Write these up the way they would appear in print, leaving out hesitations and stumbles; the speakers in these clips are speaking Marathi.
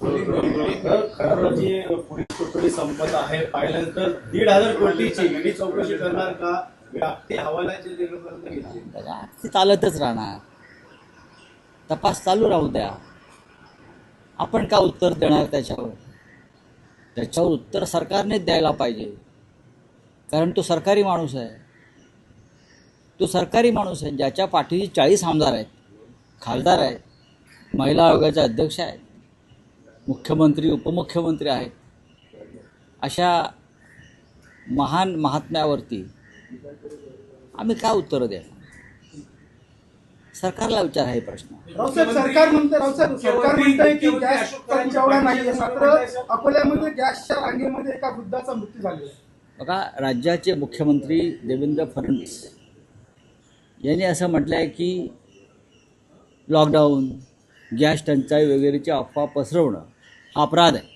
खरं जी पोलीस कोठडी संपत आहे पाहिल्यानंतर 1,500 कोटीची ईडी चौकशी करणार का ते हवालाची घेतली ती चालतच राहणार, तपास चालू राहू द्या. आपण का उत्तर देणार त्याच्यावर उत्तर सरकारनेच द्यायला पाहिजे, कारण तो सरकारी माणूस आहे. ज्याच्या पाठीशी 40 आमदार आहेत, खासदार आहेत, महिला आयोगाचे अध्यक्ष आहेत, मुख्यमंत्री उपमुख्यमंत्री आहेत. अशा महान महात्म्यावरती आम्ही काय उत्तरं द्यायला? सरकारला विचार आहे प्रश्न. सरकार म्हणतंय की गॅस तेवढा नाहीये, मात्र अकोल्यामध्ये गॅसच्या रांगेमध्ये एका वृद्धाचा मृत्यू झालेला आहे. बघा, राज्याचे मुख्यमंत्री देवेंद्र फडणवीस यांनी असं म्हटलं आहे की लॉकडाऊन, गॅस टंचाई वगैरेची अफवा पसरवणं हा अपराध आहे,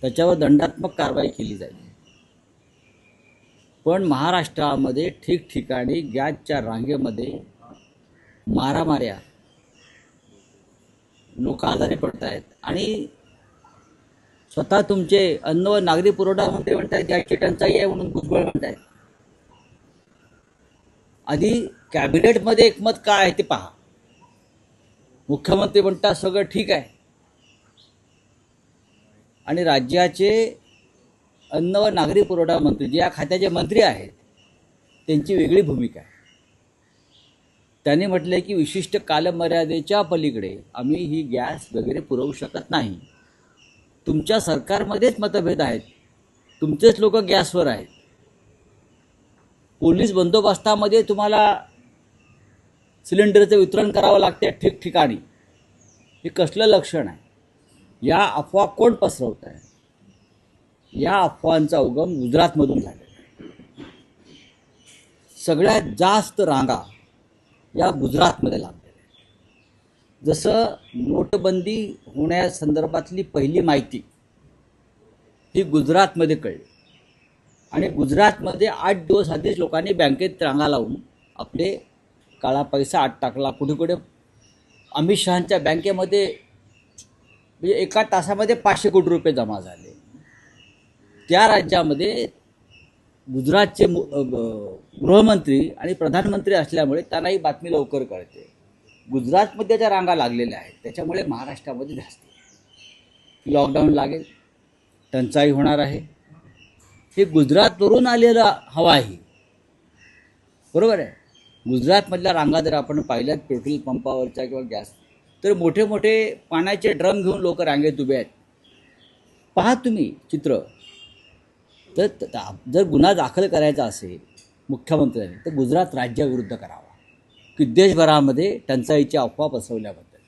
त्याच्यावर दंडात्मक कारवाई केली जाईल. पण महाराष्ट्रामध्ये ठिकठिकाणी गॅसच्या रांगेमध्ये मारामाऱ्या, लोक आजारी पडत आहेत आणि स्वतः तुमचे अन्न व नागरी पुरवठा मंत्री म्हणतात गॅसची टंचाई आहे म्हणून भुजबळ म्हणतात. आधी कॅबिनेटमध्ये एकमत काय आहे ते पहा. मुख्यमंत्री म्हणतात सगळं ठीक आहे आणि राज्याचे अन्न व नागरी पुरवठा मंत्री जे या खात्याचे मंत्री आहेत त्यांची वेगळी भूमिका आहे. त्यांनी म्हटलं की विशिष्ट कालमर्यादेच्या पलीकडे आम्ही ही गॅस वगैरे पुरवू शकत नाही. तुमच्या सरकारमध्येच मतभेद आहेत, तुमचेच लोक गॅसवर आहेत. पोलीस बंदोबस्तामध्ये तुम्हाला सिलेंडरचं वितरण करावं लागते ठिकठिकाणी. हे कसलं लक्षण आहे? या अफवा कोण पसरवत आहे? या अफवांचा उगम गुजरातमधून झालेला आहे. सगळ्यात जास्त रांगा या गुजरातमध्ये लागलेल्या आहेत. जसं नोटबंदी होण्यासंदर्भातली पहिली माहिती ही गुजरातमध्ये कळली आणि गुजरातमध्ये 8 दिवस आधीच लोकांनी बँकेत रांगा लावून आपले काळा पैसा आत टाकला. कुठे कुठे अमित शहांच्या बँकेमध्ये म्हणजे एका तासामध्ये 500 कोटी रुपये जमा झाले. त्या राज्यामध्ये गुजरातचे गृहमंत्री आणि प्रधानमंत्री असल्यामुळे त्यांना ही बातमी लवकर कळते. गुजरातमध्ये ज्या रांगा लागलेल्या आहेत त्याच्यामुळे महाराष्ट्रामध्ये जास्त लॉकडाऊन लागेल, टंचाई होणार आहे. हे गुजरातवरून आलेलं हवा आहे, बरोबर आहे. गुजरातमधल्या रांगा जर आपण पाहिल्यात पेट्रोल पंपावरच्या किंवा गॅस, तर मोठे मोठे पाण्याचे ड्रम घेऊन लोक रांगेत उभे आहेत. पहा तुम्ही चित्र. तर जर गुन्हा दाखल करायचा असेल मुख्यमंत्र्यांनी तर गुजरात राज्याविरुद्ध करावा की देशभरामध्ये टंचाईची अफवा पसरवल्याबद्दल.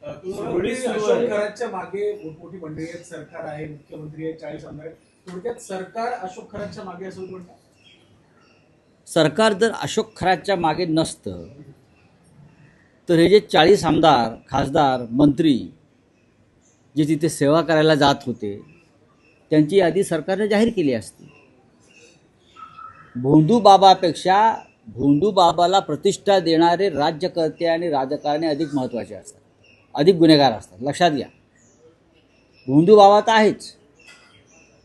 अशोक खरातच्या मागे मोठी मंडळी आहेत, सरकार आहे, मुख्यमंत्री आहे, 40 आमदार आहेत. थोडक्यात सरकार अशोक खरातच्या मागे असं म्हणतात. सरकार जर अशोक खरातच्या मागे नसतं तर हे जे 40 आमदार, खासदार, मंत्री जे तिथे सेवा करायला जात होते त्यांची यादी सरकारने जाहीर केली असती. भोंदूबाबापेक्षा भोंदूबाबाला प्रतिष्ठा देणारे राज्यकर्ते आणि राजकारणी अधिक महत्त्वाचे असतात, अधिक गुन्हेगार असतात. लक्षात घ्या. भोंदूबाबा तर आहेच,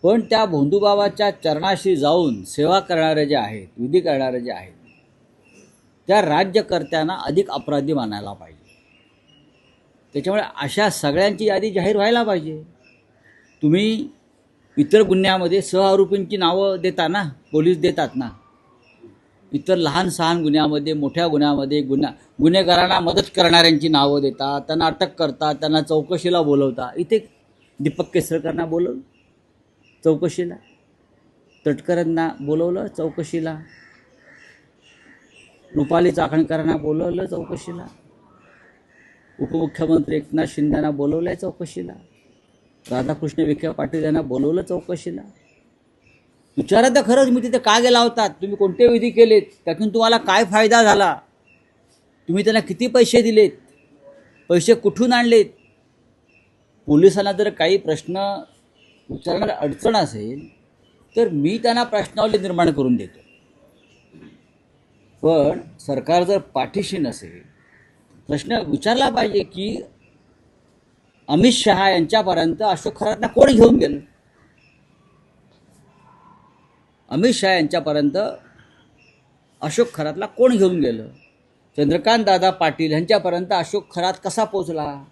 पण त्या भोंदूबाबाच्या चरणाशी जाऊन सेवा करणारे जे आहेत, विधी करणारे जे आहेत, त्या राज्यकर्त्यांना अधिक अपराधी मानायला पाहिजे. त्याच्यामुळे अशा सगळ्यांची यादी जाहीर व्हायला पाहिजे. तुम्ही इतर गुन्ह्यामध्ये सहआरोपींची नावं देता ना, पोलीस देतात ना. इतर लहान सहान गुन्ह्यामध्ये, मोठ्या गुन्ह्यामध्ये गुन्हेगारांना मदत करणाऱ्यांची नावं देतात, त्यांना अटक करतात, त्यांना चौकशीला बोलवता. इथे दीपक केसरकरांना बोलवलं चौकशीला, तटकरांना बोलवलं चौकशीला, रुपाली चाकणकरांना बोलवलं चौकशीला, उपमुख्यमंत्री एकनाथ शिंदेंना बोलवलं चौकशीला, राधाकृष्ण विखे पाटील यांना बोलवलं चौकशीला. विचारा तर खरंच मी तिथे का गेला होतात, तुम्ही कोणते विधी केलेत, त्यातून तुम्हाला काय फायदा झाला, तुम्ही त्यांना किती पैसे दिलेत, पैसे कुठून आणलेत. पोलिसांना जर काही प्रश्न विचारण्याला अडचण असेल तर मी त्यांना प्रश्नावली निर्माण करून देतो. पण सरकार जर पाठीशी नसेल, प्रश्न विचारला पाहिजे की अमित शहा यांच्यापर्यंत अशोक खरातला कोण घेऊन गेलं? अमित शहा यांच्यापर्यंत अशोक खरातला कोण घेऊन गेलं? चंद्रकांत दादा पाटील यांच्यापर्यंत अशोक खरात कसा पोचला?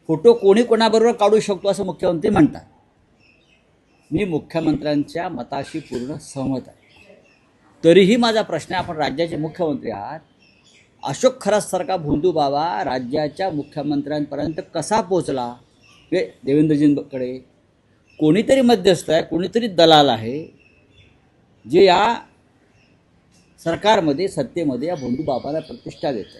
फोटो कोणी कोणाबरोबर काढू शकतो असं मुख्यमंत्री म्हणतात. मी मुख्यमंत्र्यांच्या मताशी पूर्ण सहमत आहे. तरीही माझा प्रश्न आहे, आपण राज्याचे मुख्यमंत्री आहात, अशोक खरातसारखा भोंदू बाबा राज्याच्या मुख्यमंत्र्यांपर्यंत कसा पोचला? हे देवेंद्रजींकडे कोणीतरी मध्यस्थ आहे, कोणीतरी दलाल आहे जे या सरकारमध्ये सत्तेमध्ये या भोंदू बाबाला प्रतिष्ठा देतं.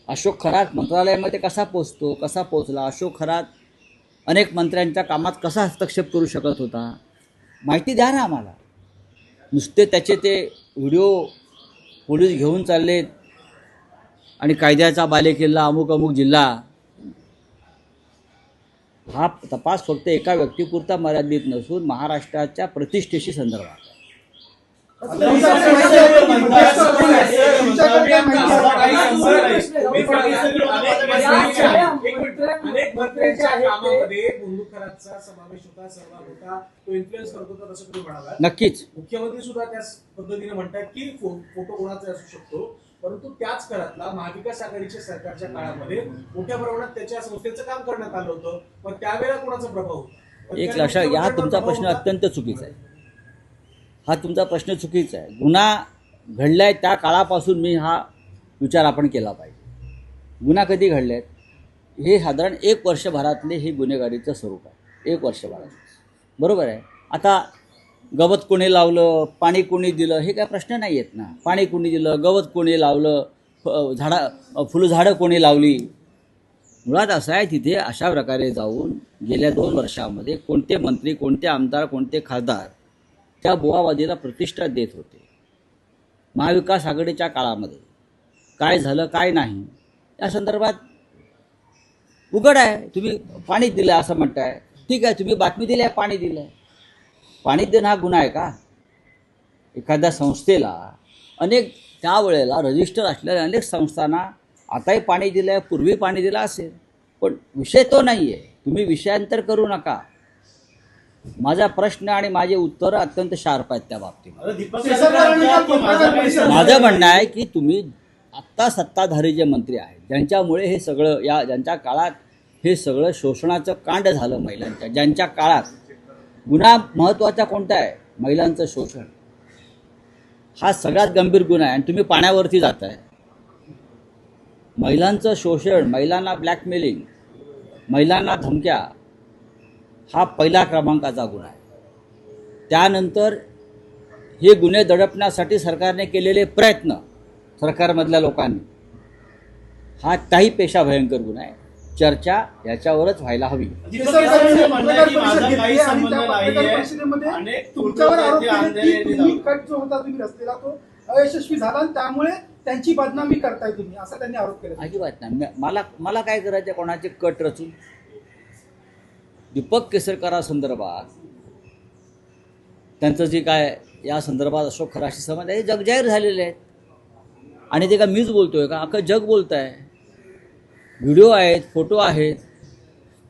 अशोक खरात मंत्रालयामध्ये कसा पोचतो, कसा पोचला? अशोक खरात अनेक मंत्र्यांच्या कामात कसा हस्तक्षेप करू शकत होता? माहिती द्या ना आम्हाला. नुसते त्याचे ते व्हिडिओ पोलीस घेऊन चाललेत आणि कायद्याचा बालेकिल्ला अमुक अमुक जिल्हा, हा तपास फक्त एका व्यक्तीपुरता मर्यादित नसून महाराष्ट्राच्या प्रतिष्ठेशी संदर्भात आहे. अनेक मंत्र्यांच्या कामामध्ये भोंदू खरातचा समावेश होता, सहभाग होता, तो इन्फ्लुएन्स करत होता, असं तुम्ही म्हणाला. नक्कीच मुख्यमंत्री सुद्धा त्याच पद्धतीने म्हणतात की फोटो कोणाचा असू शकतो, परंतु त्याच काळातला महाविकास आघाडीच्या सरकारच्या काळामध्ये मोठ्या प्रमाणात त्याच्या संस्थेचं काम करण्यात आलं होतं. पण त्यावेळेला कोणाचा प्रभाव होता? एक लक्षात घ्या, हा तुमचा प्रश्न अत्यंत चुकीचा आहे. हा तुमचा प्रश्न चुकीचा आहे. गुन्हा घडलाय त्या काळापासून मी हा विचार आपण केला पाहिजे. गुन्हा कधी घडलेत हे साधारण 1 वर्षभरातले हे गुन्हेगारीचं स्वरूप आहे. 1 वर्षभरात बरोबर आहे. आता गवत कोणी लावलं, पाणी कोणी दिलं, हे काय प्रश्न नाही आहेत ना. पाणी कोणी दिलं, गवत कोणी लावलं, फुलझाडं कोणी लावली. मुळात असं आहे, तिथे अशा प्रकारे जाऊन गेल्या 2 वर्षामध्ये कोणते मंत्री, कोणते आमदार, कोणते खासदार त्या बुवावादीला प्रतिष्ठा देत होते. महाविकास आघाडीच्या काळामध्ये काय झालं काय नाही या संदर्भात उघड आहे. तुम्ही पाणी दिलं असं म्हणताय, ठीक आहे, तुम्ही बातमी दिली आहे पाणी दिलं आहे. पाणी देणं हा गुन्हा आहे का? एखाद्या संस्थेला अनेक त्यावेळेला रजिस्टर असलेल्या अनेक संस्थांना आताही पाणी दिलं आहे, पूर्वी पाणी दिलं असेल, पण विषय तो नाही आहे. तुम्ही विषयांतर करू नका. माझा प्रश्न आणि माझे उत्तर अत्यंत शार्प आहेत त्या बाबतीत. माझं म्हणणं आहे की तुम्ही आत्ता सत्ताधारी जे मंत्री आहेत, ज्यांच्यामुळे हे सगळं ज्यांच्या काळात हे सगळं शोषणाचं कांड झालं महिलांच्या, ज्यांच्या काळात गुन्हा महत्त्वाचा कोणता आहे? महिलांचं शोषण हा सगळ्यात गंभीर गुन्हा आहे आणि तुम्ही पाण्यावरती जाताय. महिलांचं शोषण, महिलांना ब्लॅकमेलिंग, महिलांना धमक्या हा पहिला क्रमांकाचा गुन्हा आहे. त्यानंतर हे गुन्हे दडपण्यासाठी सरकारने केलेले प्रयत्न, सरकारमधल्या लोकांनी, हा काही पेशा भयंकर गुन्हा आहे. चर्चा याच्यावरच व्हायला हवी. तुमच्यावर आरोप केले की तुम्ही कट जो होता तुम्ही रस्त्याला तो अयशस्वी झाला आणि त्यामुळे त्यांची बदनामी करताय तुम्ही, असा त्यांनी आरोप केला. अजिबात नाही. मला काय करायचं कोणाचे कट रचून? दीपक केसरकरांसंदर्भात त्यांचं जे काय या संदर्भात अशोक खराशी संबंध आहे जगजाहीर झालेले आहेत आणि ते का मीच बोलतोय का? अख्खं जग बोलत आहे. व्हिडिओ आहेत, फोटो आहेत,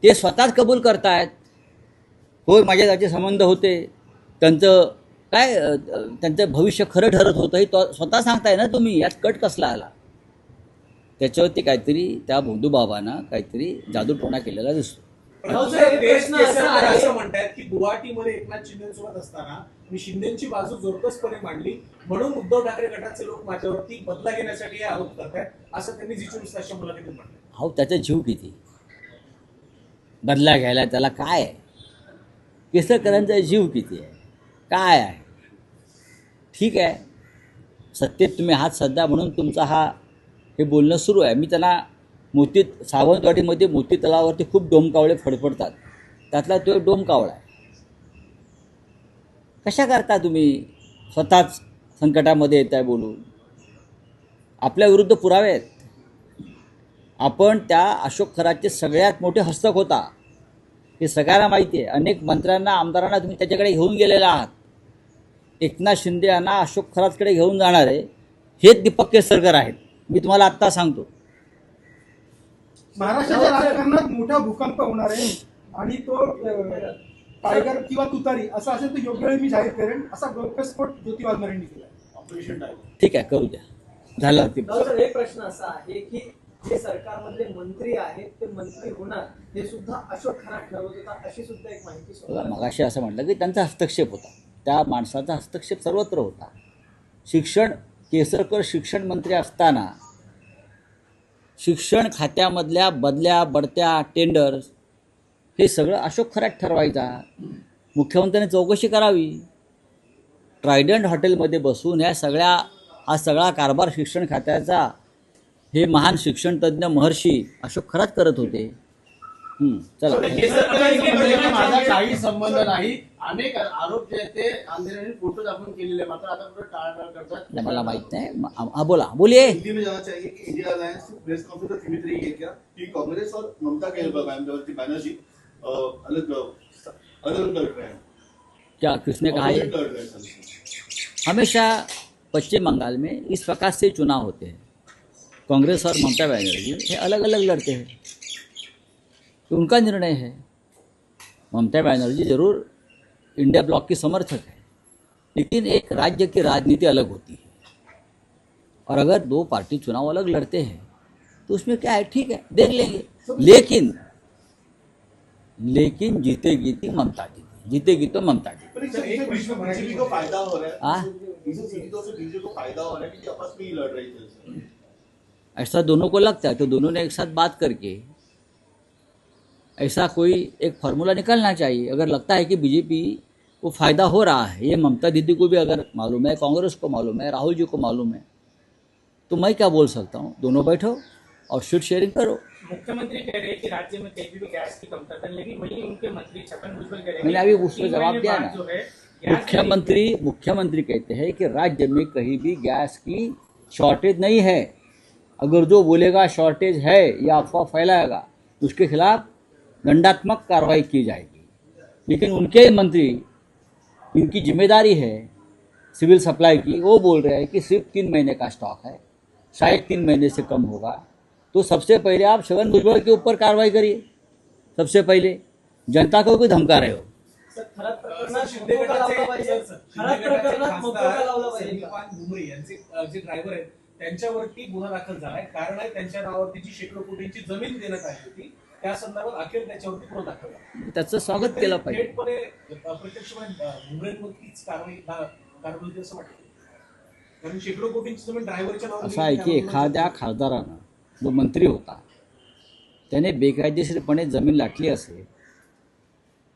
ते स्वतःच कबूल करतायत. होय, माझे त्याचे संबंध होते, त्यांचं काय त्यांचं भविष्य खरं ठरत होतं हे स्वतः सांगताय ना तुम्ही. यात कट कसला आला? त्याच्यावरती काहीतरी त्या भोंदू बाबांना काहीतरी जादूटोणा केलेला दिसतो. असं म्हणतात की गुवाहाटीमध्ये एकनाथ शिंदेसोबत असताना मी शिंदेची बाजू जोरकसपणे मांडली म्हणून उद्धव ठाकरे गटाचे लोक माझ्यावरती बदला घेण्यासाठी हे आरोप करतात, असं त्यांनी जी 24 तासच्या मुलाखतीत म्हटलं. हो, त्याचा जीव किती? बदला घ्यायला त्याला काय आहे? केसरकरांचा जीव किती आहे? काय आहे? ठीक आहे, सत्तेत तुम्ही हात सध्या म्हणून तुमचा हे बोलणं सुरू आहे. मी त्यांना सावंतवाडीमध्ये मोती तलावावरती खूप डोमकावळे फडफडतात, त्यातला तो एक डोमकावळा आहे. कशा करता तुम्ही स्वतःच संकटामध्ये येत आहे बोलून? आपल्या विरुद्ध पुरावे आहेत. आपण त्या अशोक खरातचे सगळ्यात मोठे हस्तक होता, हे सगळ्यांना माहिती आहे. अनेक मंत्र्यांना, आमदारांना तुम्ही त्याच्याकडे घेऊन गेलेला आहात. एकनाथ शिंदे यांना अशोक खरातकडे घेऊन जाणारे हेच दीपक केसरकर आहेत. मी तुम्हाला आत्ता सांगतो. महाराष्ट्राच्या राजकारणात मोठा भूकंप होणार आहे आणि तो टायगर किंवा तुतारी असं असेल तर योग्य वेळी मी जाहीर करेन, असा गौप्यस्फोट ज्योती वाघमारेंनी केला. Operation tiger. ठीक आहे, करू द्या, झालं ते. राहुल सर, एक प्रश्न असा आहे की जे सरकारमधले मंत्री आहेत ते मंत्री होणार हे सुद्धा अशोक खरात ठरवत होता, अशी सुद्धा एक माहिती बघा, समोर मगाशी असं म्हटलं की त्यांचा हस्तक्षेप होता, त्या माणसाचा हस्तक्षेप सर्वत्र होता. केसरकर शिक्षण मंत्री असताना शिक्षण खात्यामधल्या बदल्या, बढत्या, टेंडर्स हे सगळं अशोक खरात ठरवायचा. मुख्यमंत्र्यांनी चौकशी करावी. ट्रायडंट हॉटेलमध्ये बसून हा सगळा कारभार शिक्षण खात्याचा हे महान शिक्षण तज्ज्ञ महर्षी अशोक खरात करत होते. चला, माझा काही संबंध नाही. अनेक आरोप जे आहेत ते अंधेऱ्याने फोटो दाखवून केलेले, मात्र आता कुठे टाळाटाळ करतात. मला माहित नाही. हा, बोलिए. हिंदी में जानना चाहिए कि इंडिया अलायंस प्रेस कॉन्फ्रेंस सीमित रही है क्या कि कांग्रेस और ममता बनर्जी अलग लड़ रहे हैं? क्या किसने कहा है? लड़ रहे हैं हमेशा पश्चिम बंगाल में इस प्रकार से चुनाव होते हैं. कांग्रेस और ममता बनर्जी ये अलग अलग लड़ते हैं, तो उनका निर्णय है. ममता बनर्जी जरूर इंडिया ब्लॉक की समर्थक है, लेकिन एक राज्य की राजनीति अलग होती है. और अगर दो पार्टी चुनाव अलग लड़ते हैं तो उसमें क्या है, ठीक है, देख लेंगे. लेकिन जीतेगी तो ममता जीतेगी तो ममता जीतेगी. पर इससे बीजेपी को फायदा हो रहा है. हाँ? इससे सीटों से बीजेपी को फायदा हो रहा है कि आपस में ही लड़ रही थी. ऐसा दोनों को लगता है तो दोनों ने एक साथ बात करके ऐसा कोई एक फार्मूला निकालना चाहिए. अगर लगता है कि बीजेपी को फ़ायदा हो रहा है, ये ममता दीदी को भी अगर मालूम है, कांग्रेस को मालूम है, राहुल जी को मालूम है, तो मैं क्या बोल सकता हूँ. दोनों बैठो और सीट शेयरिंग करो. मुख्यमंत्री कह रहे हैं कि राज्य में कहीं भी गैस की कमतरता नहीं लगी, वहीं उनके मंत्री छप्पन भुजबल कह रहे हैं मैंने अभी उसको 3 जवाब महीने दिया बाद ना. जो है गैस मुख्यमंत्री कहते हैं कि राज्य में कहीं भी गैस की शॉर्टेज नहीं है. अगर जो बोलेगा शॉर्टेज है या अफवाह फैलाएगा उसके खिलाफ दंडात्मक कार्रवाई की जाएगी. लेकिन उनके मंत्री, इनकी जिम्मेदारी है सिविल सप्लाई की, वो बोल रहे हैं कि सिर्फ 3 महीने का स्टॉक है, शायद 3 महीने से कम होगा. तो सबसे पहले आप छगन भुजबल के ऊपर कार्रवाई करिए. सबसे पहले जनता को क्यों धमका रहे हो? सर, खरात प्रकरणात मोका लावला पाहिजे. खरात प्रकरणात मोका लावला पाहिजे. संदीपान भुमरे यांचे जे ड्रायव्हर आहेत त्यांच्यावरती गुन्हा दाखल झालाय. कारण आहे त्यांच्या नावावरती जी शेकडो कोटींची जमीन देण्यात आली होती, त्या संदर्भात अखेर त्याच्यावरती गुन्हा दाखल झाला. त्याचं स्वागत केलं पाहिजे. थेटपणे प्रत्यक्षपणे भुमरेंवरतीच कारवाई होती असं वाटतं. कारण शेकडो कोटींची जमीन ड्रायव्हरच्या नावावर असं आहे की एखाद्या खासदारानं जो मंत्री होता त्याने बेकायदेशीरपणे जमीन लाटली असेल,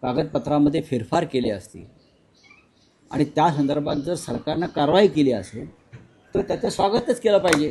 कागदपत्रामध्ये फेरफार केले असतील आणि त्या संदर्भात जर सरकारनं कारवाई केली असेल तर त्याचं स्वागतच केलं पाहिजे.